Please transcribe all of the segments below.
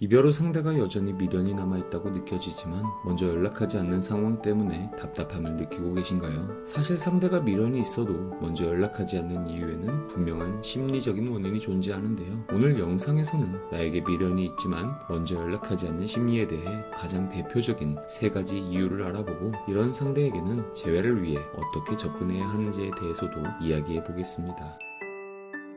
이별 후 상대가 여전히 미련이 남아있다고 느껴지지만 먼저 연락하지 않는 상황 때문에 답답함을 느끼고 계신가요? 사실 상대가 미련이 있어도 먼저 연락하지 않는 이유에는 분명한 심리적인 원인이 존재하는데요. 오늘 영상에서는 나에게 미련이 있지만 먼저 연락하지 않는 심리에 대해 가장 대표적인 3가지 이유를 알아보고 이런 상대에게는 재회를 위해 어떻게 접근해야 하는지에 대해서도 이야기해 보겠습니다.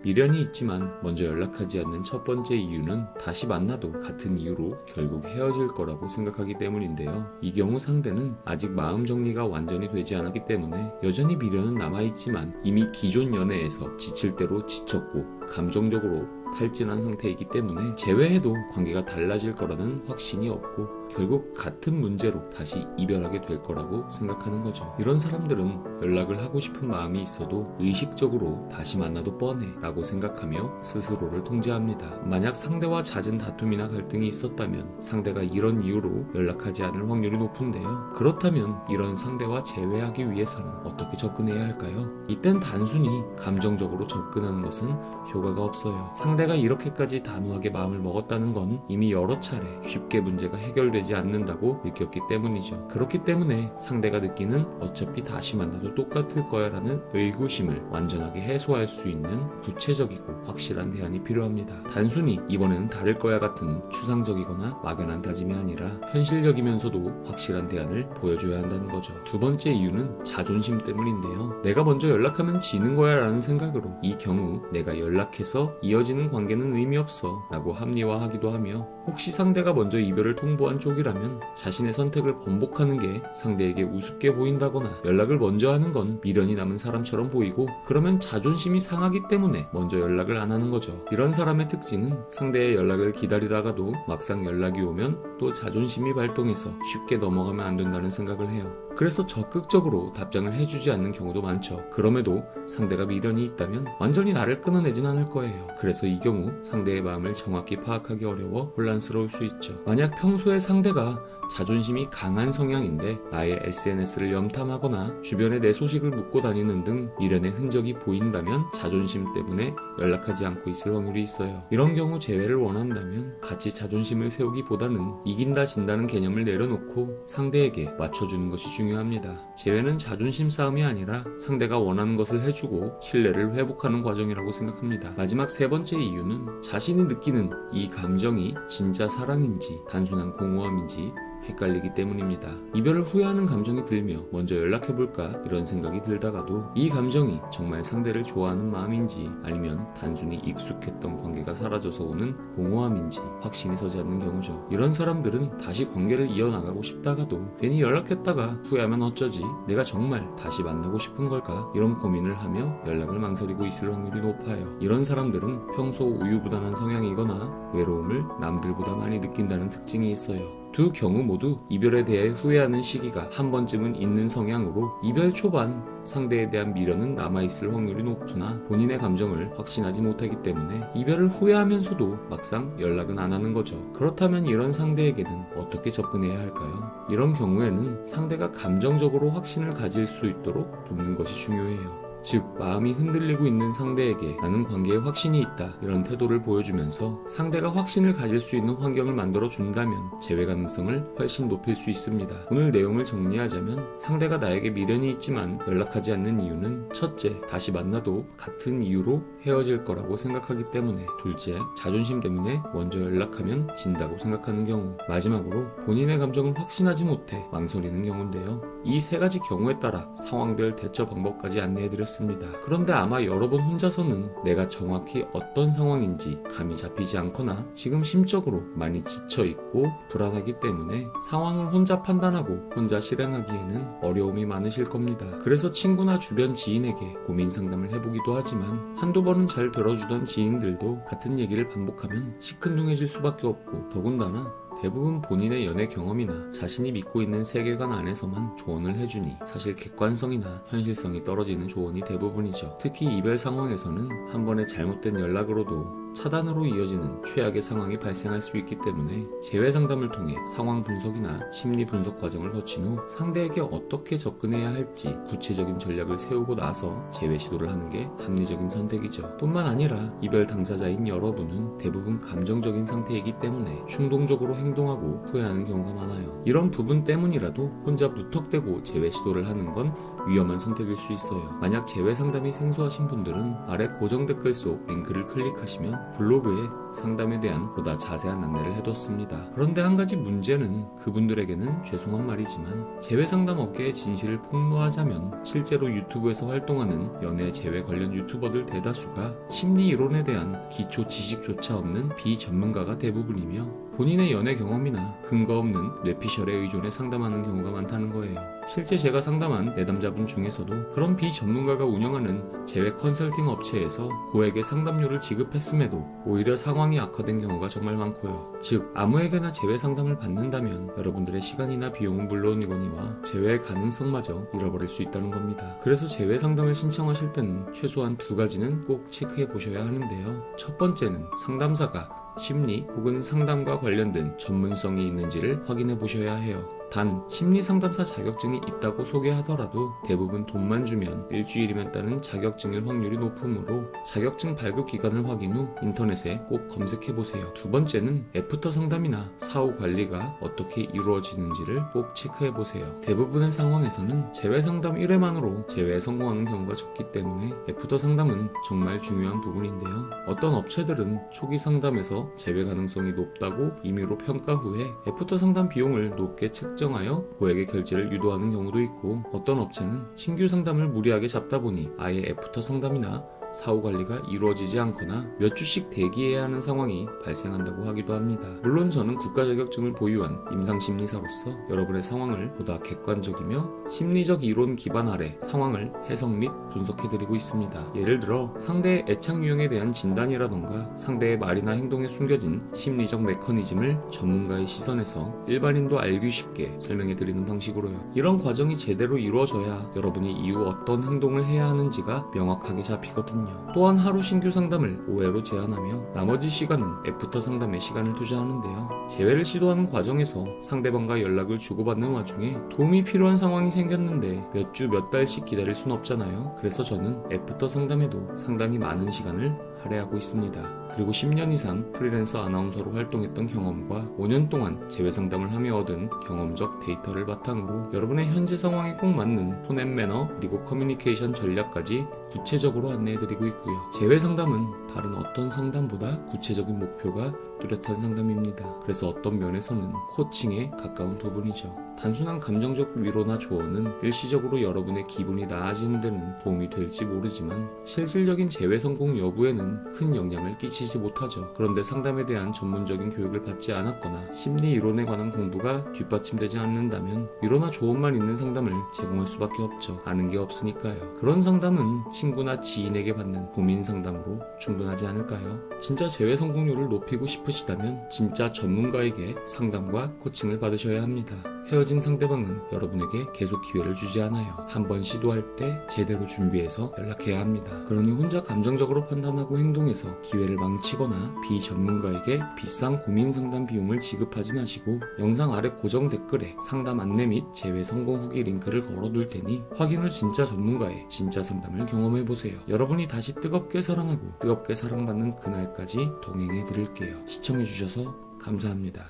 미련이 있지만 먼저 연락하지 않는 첫 번째 이유는 다시 만나도 같은 이유로 결국 헤어질 거라고 생각하기 때문인데요. 이 경우 상대는 아직 마음 정리가 완전히 되지 않았기 때문에 여전히 미련은 남아있지만 이미 기존 연애에서 지칠 대로 지쳤고 감정적으로 탈진한 상태이기 때문에 재회해도 관계가 달라질 거라는 확신이 없고 결국 같은 문제로 다시 이별하게 될 거라고 생각하는 거죠. 이런 사람들은 연락을 하고 싶은 마음이 있어도 의식적으로 다시 만나도 뻔해 라고 생각하며 스스로를 통제합니다. 만약 상대와 잦은 다툼이나 갈등이 있었다면 상대가 이런 이유로 연락하지 않을 확률이 높은데요. 그렇다면 이런 상대와 재회하기 위해서는 어떻게 접근해야 할까요? 이땐 단순히 감정적으로 접근하는 것은 효과가 없어요. 상대가 이렇게까지 단호하게 마음을 먹었다는 건 이미 여러 차례 쉽게 문제가 해결되지 않는다고 느꼈기 때문이죠. 그렇기 때문에 상대가 느끼는 어차피 다시 만나도 똑같을 거야 라는 의구심을 완전하게 해소할 수 있는 구체적이고 확실한 대안이 필요합니다. 단순히 이번에는 다를 거야 같은 추상적이거나 막연한 다짐이 아니라 현실적이면서도 확실한 대안을 보여줘야 한다는 거죠. 두 번째 이유는 자존심 때문인데요. 내가 먼저 연락하면 지는 거야 라는 생각으로 이 경우 내가 연락해서 이어지는 관계는 의미 없어 라고 합리화하기도 하며 혹시 상대가 먼저 이별을 통보한 쪽이라면 자신의 선택을 번복하는 게 상대에게 우습게 보인다거나 연락을 먼저 하는 건 미련이 남은 사람처럼 보이고 그러면 자존심이 상하기 때문에 먼저 연락을 안 하는 거죠. 이런 사람의 특징은 상대의 연락을 기다리다가도 막상 연락이 오면 또 자존심이 발동해서 쉽게 넘어가면 안 된다는 생각을 해요. 그래서 적극적으로 답장을 해주지 않는 경우도 많죠. 그럼에도 상대가 미련이 있다면 완전히 나를 끊어내진 않을 거예요. 그래서 이 경우 상대의 마음을 정확히 파악하기 어려워 혼란스러울 수 있죠. 만약 평소에 상대가 자존심이 강한 성향인데 나의 SNS를 염탐하거나 주변에 내 소식을 묻고 다니는 등 미련의 흔적이 보인다면 자존심 때문에 연락하지 않고 있을 확률이 있어요. 이런 경우 재회를 원한다면 같이 자존심을 세우기보다는 이긴다 진다는 개념을 내려놓고 상대에게 맞춰주는 것이 중요합니다. 재회는 자존심 싸움이 아니라 상대가 원하는 것을 해주고 신뢰를 회복하는 과정이라고 생각합니다. 마지막 3번째 이유는 자신이 느끼는 이 감정이 진짜 사랑인지 단순한 공허함인지 헷갈리기 때문입니다. 이별을 후회하는 감정이 들며 먼저 연락해볼까 이런 생각이 들다가도 이 감정이 정말 상대를 좋아하는 마음인지 아니면 단순히 익숙했던 관계가 사라져서 오는 공허함인지 확신이 서지 않는 경우죠. 이런 사람들은 다시 관계를 이어나가고 싶다가도 괜히 연락했다가 후회하면 어쩌지? 내가 정말 다시 만나고 싶은 걸까? 이런 고민을 하며 연락을 망설이고 있을 확률이 높아요. 이런 사람들은 평소 우유부단한 성향이거나 외로움을 남들보다 많이 느낀다는 특징이 있어요. 두 경우 모두 이별에 대해 후회하는 시기가 한 번쯤은 있는 성향으로 이별 초반 상대에 대한 미련은 남아있을 확률이 높으나 본인의 감정을 확신하지 못하기 때문에 이별을 후회하면서도 막상 연락은 안 하는 거죠. 그렇다면 이런 상대에게는 어떻게 접근해야 할까요? 이런 경우에는 상대가 감정적으로 확신을 가질 수 있도록 돕는 것이 중요해요. 즉 마음이 흔들리고 있는 상대에게 나는 관계에 확신이 있다 이런 태도를 보여주면서 상대가 확신을 가질 수 있는 환경을 만들어 준다면 재회 가능성을 훨씬 높일 수 있습니다. 오늘 내용을 정리하자면 상대가 나에게 미련이 있지만 연락하지 않는 이유는 첫째, 다시 만나도 같은 이유로 헤어질 거라고 생각하기 때문에 둘째, 자존심 때문에 먼저 연락하면 진다고 생각하는 경우 마지막으로 본인의 감정을 확신하지 못해 망설이는 경우인데요. 이 3가지 경우에 따라 상황별 대처 방법까지 안내해드렸습니다. 그런데 아마 여러분 혼자서는 내가 정확히 어떤 상황인지 감이 잡히지 않거나 지금 심적으로 많이 지쳐있고 불안하기 때문에 상황을 혼자 판단하고 혼자 실행하기에는 어려움이 많으실 겁니다. 그래서 친구나 주변 지인에게 고민 상담을 해보기도 하지만 한두 번은 잘 들어주던 지인들도 같은 얘기를 반복하면 시큰둥해질 수밖에 없고 더군다나 대부분 본인의 연애 경험이나 자신이 믿고 있는 세계관 안에서만 조언을 해주니 사실 객관성이나 현실성이 떨어지는 조언이 대부분이죠. 특히 이별 상황에서는 한 번의 잘못된 연락으로도 차단으로 이어지는 최악의 상황이 발생할 수 있기 때문에 재회 상담을 통해 상황 분석이나 심리 분석 과정을 거친 후 상대에게 어떻게 접근해야 할지 구체적인 전략을 세우고 나서 재회 시도를 하는 게 합리적인 선택이죠. 뿐만 아니라 이별 당사자인 여러분은 대부분 감정적인 상태이기 때문에 충동적으로 행동하고 후회하는 경우가 많아요. 이런 부분 때문이라도 혼자 무턱대고 재회 시도를 하는 건 위험한 선택일 수 있어요. 만약 재회 상담이 생소하신 분들은 아래 고정 댓글 속 링크를 클릭하시면 블로그에 상담에 대한 보다 자세한 안내를 해뒀습니다. 그런데 한 가지 문제는 그분들에게는 죄송한 말이지만 재회 상담 업계의 진실을 폭로하자면 실제로 유튜브에서 활동하는 연애 재회 관련 유튜버들 대다수가 심리 이론에 대한 기초 지식조차 없는 비전문가가 대부분이며 본인의 연애 경험이나 근거 없는 뇌피셜에 의존해 상담하는 경우가 많다는 거예요. 실제 제가 상담한 내담자분 중에서도 그런 비전문가가 운영하는 재회 컨설팅 업체에서 고액의 상담료를 지급했음에도 오히려 상황이 악화된 경우가 정말 많고요. 즉 아무에게나 재회 상담을 받는다면 여러분들의 시간이나 비용은 물론이거니와 재회의 가능성마저 잃어버릴 수 있다는 겁니다. 그래서 재회 상담을 신청하실 때는 최소한 두 가지는 꼭 체크해 보셔야 하는데요. 첫 번째는 상담사가 심리 혹은 상담과 관련된 전문성이 있는지를 확인해 보셔야 해요. 단 심리 상담사 자격증이 있다고 소개하더라도 대부분 돈만 주면 일주일이면 따는 자격증일 확률이 높으므로 자격증 발급 기간을 확인 후 인터넷에 꼭 검색해 보세요. 두 번째는 애프터 상담이나 사후 관리가 어떻게 이루어지는지를 꼭 체크해 보세요. 대부분의 상황에서는 재회 상담 1회만으로 재회에 성공하는 경우가 적기 때문에 애프터 상담은 정말 중요한 부분인데요. 어떤 업체들은 초기 상담에서 재회 가능성이 높다고 임의로 평가 후에 애프터 상담 비용을 높게 측정하여 고액의 결제를 유도하는 경우도 있고 어떤 업체는 신규 상담을 무리하게 잡다 보니 아예 애프터 상담이나 사후 관리가 이루어지지 않거나 몇 주씩 대기해야 하는 상황이 발생한다고 하기도 합니다. 물론 저는 국가 자격증을 보유한 임상심리사로서 여러분의 상황을 보다 객관적이며 심리적 이론 기반 아래 상황을 해석 및 분석해드리고 있습니다. 예를 들어 상대의 애착 유형에 대한 진단이라던가 상대의 말이나 행동에 숨겨진 심리적 메커니즘을 전문가의 시선에서 일반인도 알기 쉽게 설명해드리는 방식으로요. 이런 과정이 제대로 이루어져야 여러분이 이후 어떤 행동을 해야 하는지가 명확하게 잡히거든요. 또한 하루 신규 상담을 5회로 제한하며 나머지 시간은 애프터 상담에 시간을 투자하는데요. 재회를 시도하는 과정에서 상대방과 연락을 주고받는 와중에 도움이 필요한 상황이 생겼는데 몇 주 몇 달씩 기다릴 순 없잖아요. 그래서 저는 애프터 상담에도 상당히 많은 시간을 할애하고 있습니다. 그리고 10년 이상 프리랜서 아나운서로 활동했던 경험과 5년 동안 재회 상담을 하며 얻은 경험적 데이터를 바탕으로 여러분의 현재 상황에 꼭 맞는 톤 앤 매너 그리고 커뮤니케이션 전략까지 구체적으로 안내해드리고 있고요. 재회 상담은 다른 어떤 상담보다 구체적인 목표가 뚜렷한 상담입니다. 그래서 어떤 면에서는 코칭에 가까운 부분이죠. 단순한 감정적 위로나 조언은 일시적으로 여러분의 기분이 나아지는 데는 도움이 될지 모르지만 실질적인 재회 성공 여부에는 큰 영향을 끼치지 못하죠. 그런데 상담에 대한 전문적인 교육을 받지 않았거나 심리 이론에 관한 공부가 뒷받침되지 않는다면 위로나 조언만 있는 상담을 제공할 수밖에 없죠. 아는 게 없으니까요. 그런 상담은 친구나 지인에게 받는 고민 상담으로 충분하지 않을까요? 진짜 재회 성공률을 높이고 싶으시다면 진짜 전문가에게 상담과 코칭을 받으셔야 합니다. 헤어진 상대방은 여러분에게 계속 기회를 주지 않아요. 한번 시도할 때 제대로 준비해서 연락해야 합니다. 그러니 혼자 감정적으로 판단하고 행동해서 기회를 망치거나 비전문가에게 비싼 고민 상담 비용을 지급하지 마시고 영상 아래 고정 댓글에 상담 안내 및 재회 성공 후기 링크를 걸어둘 테니 확인 후 진짜 전문가의 진짜 상담을 경험해보세요. 여러분이 다시 뜨겁게 사랑하고 뜨겁게 사랑받는 그날까지 동행해 드릴게요. 시청해주셔서 감사합니다.